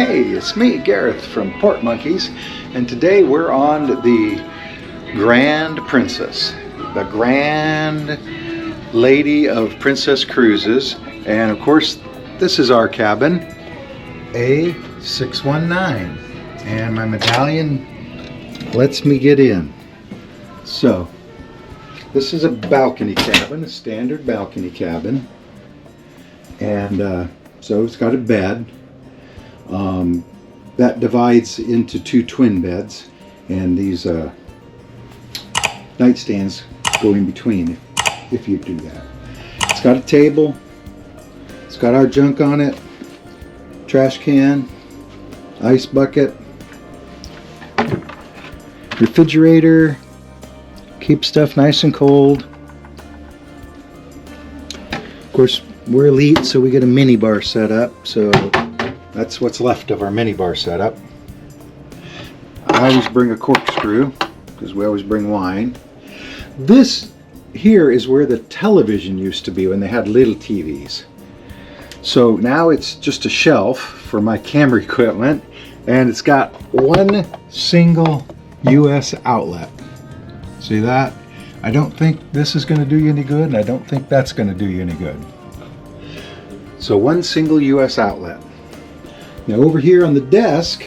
Hey, it's me, Gareth from Port Monkeys, and today we're on the Grand Princess, the Grand Lady of Princess Cruises, and of course this is our cabin, A619, and my medallion lets me get in. So this is a balcony cabin, a standard balcony cabin, and so it's got a bed. That divides into two twin beds, and these nightstands go in between if you do that. It's got a table, it's got our junk on it, trash can, ice bucket, refrigerator, keep stuff nice and cold. Of course, we're elite, so we get a mini bar set up, so that's what's left of our mini bar setup. I always bring a corkscrew because we always bring wine. This here is where the television used to be when they had little TVs. So now it's just a shelf for my camera equipment, and it's got one single US outlet. See that? I don't think this is going to do you any good, and I don't think that's going to do you any good. So one single US outlet. Now over here on the desk,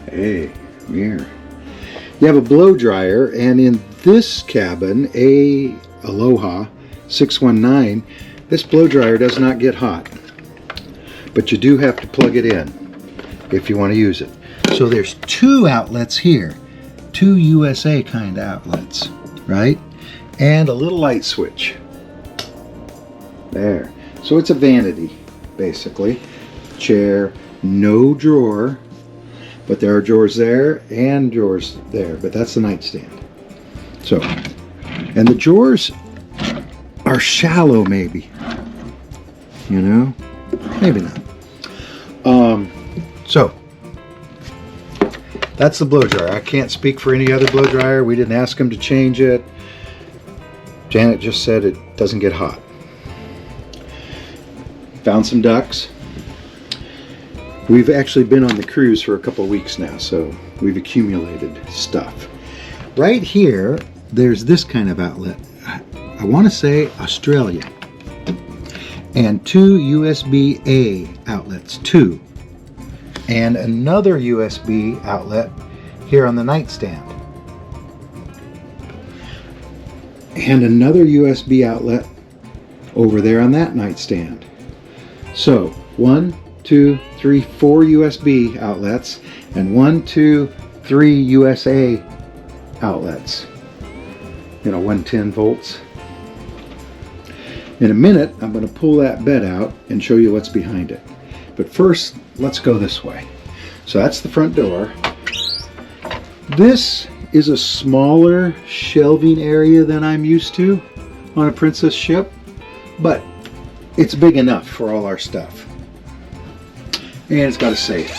hey, here, you have a blow dryer, and in this cabin, Aloha 619, this blow dryer does not get hot, but you do have to plug it in if you want to use it. So there's two outlets here, two USA kind of outlets, right? And a little light switch. There. So it's a vanity, basically. Chair, no drawer, but there are drawers there and drawers there, but that's the nightstand. So, and the drawers are shallow, maybe, you know, maybe not. So that's the blow dryer. I can't speak for any other blow dryer. We didn't ask them to change it. Janet just said it doesn't get hot. Found some ducks. We've actually been on the cruise for a couple of weeks now, so we've accumulated stuff. Right here, there's this kind of outlet. I want to say Australia. And two USB-A outlets, two. And another USB outlet here on the nightstand. And another USB outlet over there on that nightstand. So 1, 2, 3, 4 USB outlets, and 1, 2, 3 USA outlets. You know, 110 volts. In a minute, I'm going to pull that bed out and show you what's behind it. But first, let's go this way. So that's the front door. This is a smaller shelving area than I'm used to on a Princess ship, but it's big enough for all our stuff. And it's got a safe.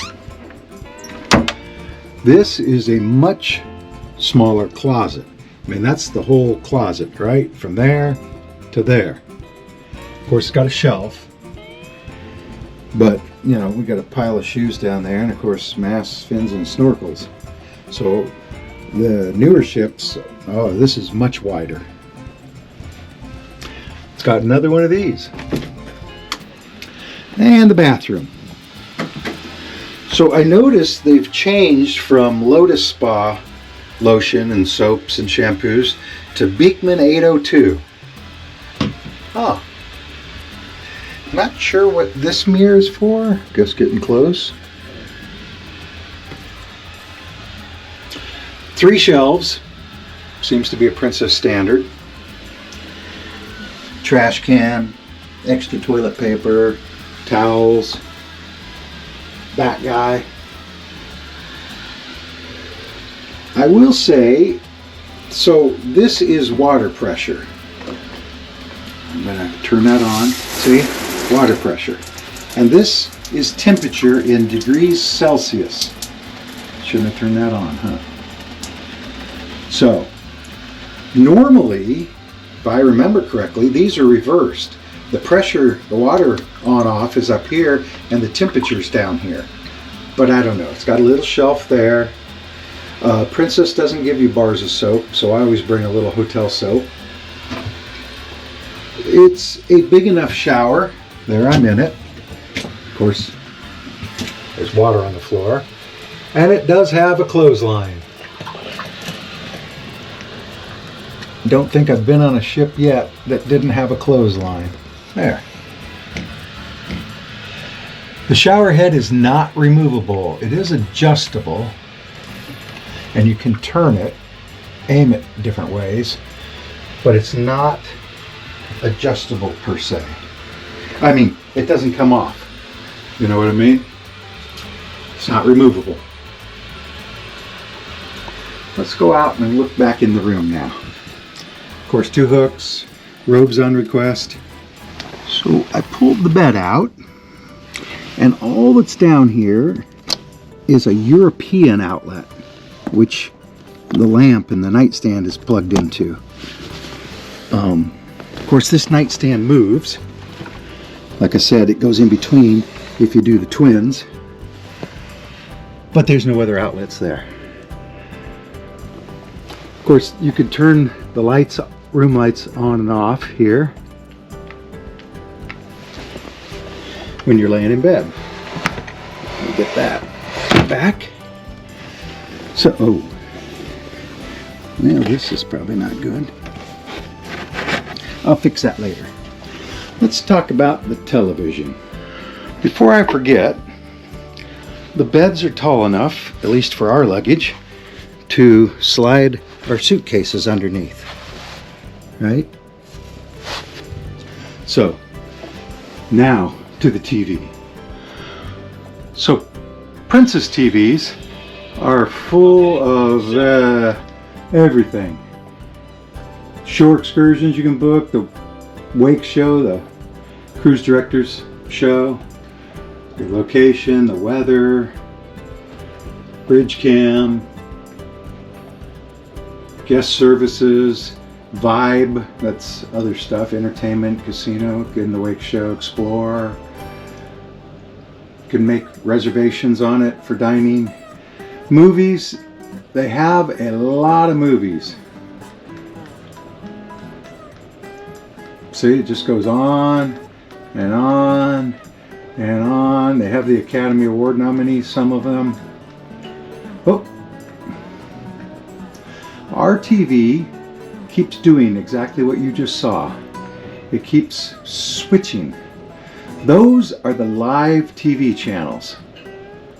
This is a much smaller closet. I mean, that's the whole closet, right? From there to there. Of course, it's got a shelf. But, you know, we got a pile of shoes down there, and of course, masks, fins, and snorkels. So the newer ships, oh, this is much wider. It's got another one of these. And the bathroom. So I noticed they've changed from Lotus Spa lotion and soaps and shampoos to Beekman 802. Oh. Not sure what this mirror is for. Guess getting close. 3 shelves. Seems to be a Princess standard. Trash can, extra toilet paper, towels, that guy. I will say, so this is water pressure. I'm going to turn that on. See? Water pressure. And this is temperature in degrees Celsius. Shouldn't have turned that on, huh? So, normally, if I remember correctly, these are reversed. The pressure, the water on off is up here and the temperature's down here. But I don't know, it's got a little shelf there. Princess doesn't give you bars of soap, so I always bring a little hotel soap. It's a big enough shower. There, I'm in it. Of course, there's water on the floor. And it does have a clothesline. Don't think I've been on a ship yet that didn't have a clothesline. There. The shower head is not removable. It is adjustable. And you can turn it, aim it different ways, but it's not adjustable per se. I mean, it doesn't come off. You know what I mean? It's not removable. Let's go out and look back in the room now. Of course, 2 hooks, robes on request. So I pulled the bed out, and all that's down here is a European outlet, which the lamp and the nightstand is plugged into. Of course, this nightstand moves. Like I said, it goes in between if you do the twins, but there's no other outlets there. Of course, you could turn the lights, room lights on and off here when you're laying in bed. Let me get that back. So, oh, now this is probably not good. I'll fix that later. Let's talk about the television. Before I forget, the beds are tall enough, at least for our luggage, to slide our suitcases underneath, right? So, now to the TV. So, Princess TVs are full of everything. Shore excursions you can book, the wake show, the cruise director's show, the location, the weather, bridge cam, guest services, vibe, that's other stuff, entertainment, casino, get in the wake show, explore. You can make reservations on it for dining. Movies, they have a lot of movies. See, it just goes on and on and on. They have the Academy Award nominees, some of them. Oh, our TV keeps doing exactly what you just saw. It keeps switching. Those are the live TV channels.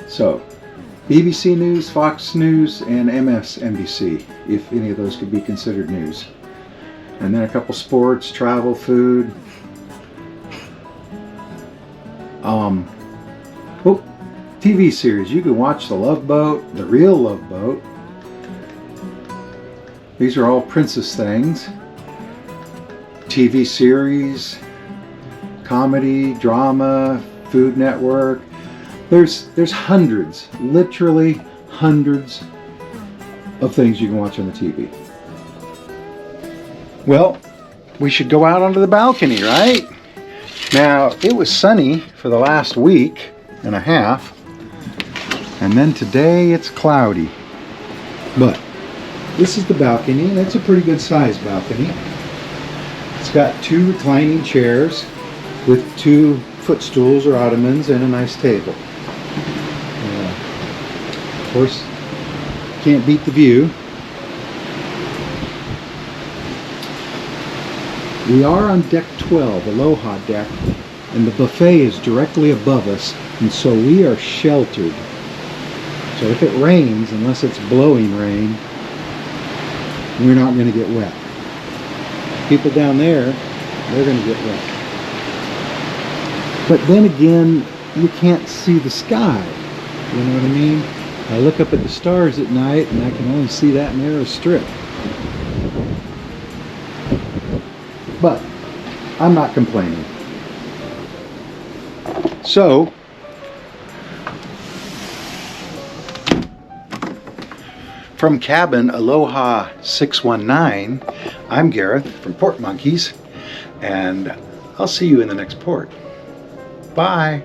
So, BBC News, Fox News, and MSNBC, if any of those could be considered news. And then a couple sports, travel, food. Oh, TV series. You can watch The Love Boat, The Real Love Boat. These are all Princess things. TV series, comedy, drama, Food Network. There's hundreds, literally hundreds of things you can watch on the TV. Well, we should go out onto the balcony, right? Now, it was sunny for the last week and a half, and then today it's cloudy. But this is the balcony, and it's a pretty good sized balcony. It's got 2 reclining chairs with 2 footstools or ottomans and a nice table. Of course, can't beat the view. We are on deck 12, Aloha deck, and the buffet is directly above us, and so we are sheltered. So if it rains, unless it's blowing rain, we're not going to get wet. People down there, they're going to get wet. But then again, you can't see the sky. You know what I mean? I look up at the stars at night, and I can only see that narrow strip. But I'm not complaining. So, from cabin Aloha 619, I'm Gareth from Port Monkeys, and I'll see you in the next port. Bye.